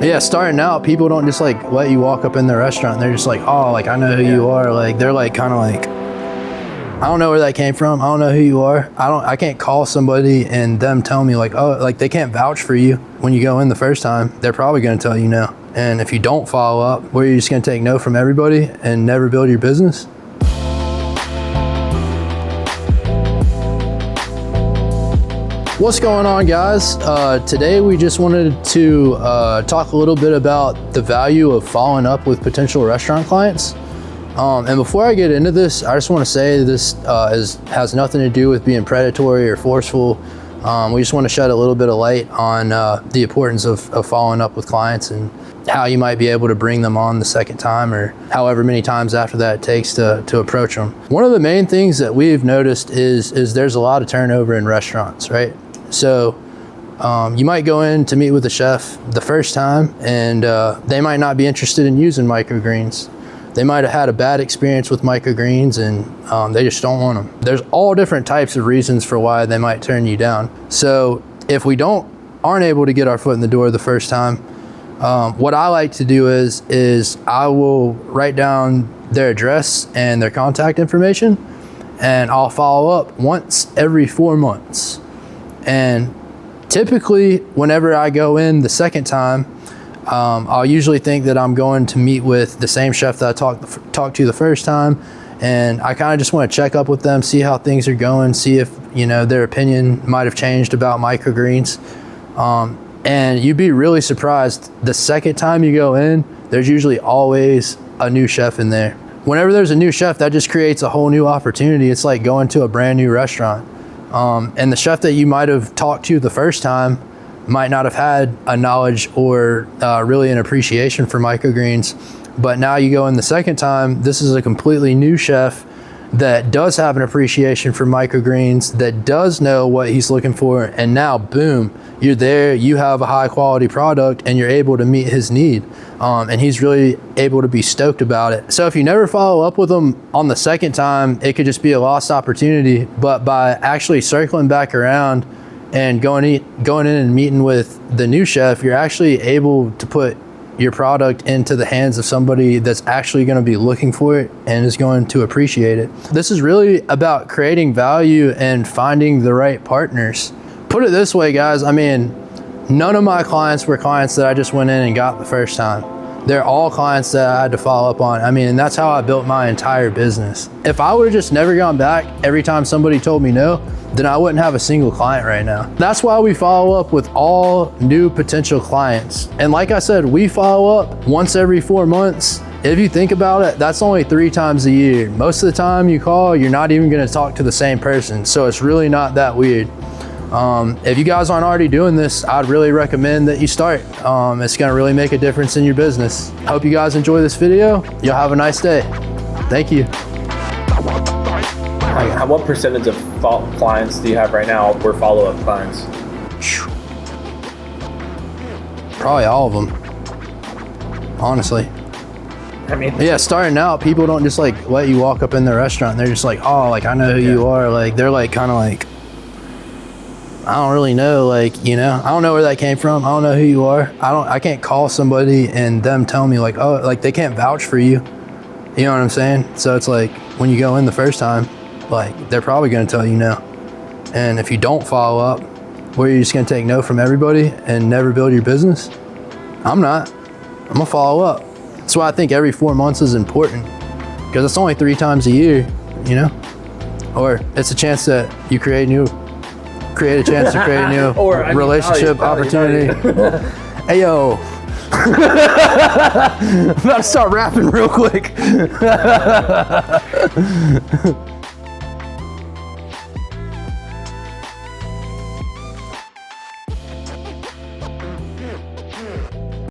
Yeah, starting out, people don't just like let you walk up in the restaurant. They're just like, oh, like I know who you are. Like they're like kind of like, I don't know where that came from. I don't know who you are. I can't call somebody and them tell me like, oh, like they can't vouch for you when you go in the first time. They're probably going to tell you no. And if you don't follow up, where you're just going to take no from everybody and never build your business. What's going on, guys? Today we just wanted to talk a little bit about the value of following up with potential restaurant clients. And before I get into this, I just want to say this has nothing to do with being predatory or forceful. We just want to shed a little bit of light on the importance of following up with clients and how you might be able to bring them on the second time or however many times after that it takes to approach them. One of the main things that we've noticed is there's a lot of turnover in restaurants, right? So you might go in to meet with a chef the first time and they might not be interested in using microgreens. They might have had a bad experience with microgreens and they just don't want them. There's all different types of reasons for why they might turn you down. So if we aren't able to get our foot in the door the first time, what I like to do is I will write down their address and their contact information, and I'll follow up once every 4 months. And typically whenever I go in the second time, I'll usually think that I'm going to meet with the same chef that I talked to the first time, and I kind of just want to check up with them, see how things are going, see if their opinion might have changed about microgreens. And you'd be really surprised, the second time you go in, there's usually always a new chef in there. Whenever there's a new chef, that just creates a whole new opportunity. It's like going to a brand new restaurant. And the chef that you might have talked to the first time might not have had a knowledge or really an appreciation for microgreens. But now you go in the second time, this is a completely new chef that does have an appreciation for microgreens, that does know what he's looking for, and now boom, you're there, you have a high quality product and you're able to meet his need. And he's really able to be stoked about it. So if you never follow up with him on the second time, it could just be a lost opportunity. But by actually circling back around and going in and meeting with the new chef, you're actually able to put your product into the hands of somebody that's actually going to be looking for it and is going to appreciate it. This is really about creating value and finding the right partners. Put it this way, guys, I mean, none of my clients were clients that I just went in and got the first time. They're all clients that I had to follow up on. I mean, and that's how I built my entire business. If I would have just never gone back every time somebody told me no, then I wouldn't have a single client right now. That's why we follow up with all new potential clients. And like I said, we follow up once every 4 months. If you think about it, that's only 3 times a year. Most of the time you call, you're not even gonna talk to the same person. So it's really not that weird. If you guys aren't already doing this, I'd really recommend that you start. It's gonna really make a difference in your business. Hope you guys enjoy this video. Y'all have a nice day. Thank you. What percentage of clients do you have right now were follow-up clients? Probably all of them, honestly. I mean, yeah, starting out, people don't just like let you walk up in the restaurant. They're just like, oh, like I know who you are. Like they're like kind of like, I don't really know, like, I don't know where that came from. I don't know who you are. I can't call somebody and them tell me like, oh, like they can't vouch for you. You know what I'm saying? So it's like when you go in the first time, like they're probably going to tell you no. And if you don't follow up, where you're just going to take no from everybody and never build your business, I'm not. I'm going to follow up. That's why I think every 4 months is important, because it's only 3 times a year, or it's a chance that you create a chance to create a new relationship opportunity. Hey, yo. I'm about to start rapping real quick.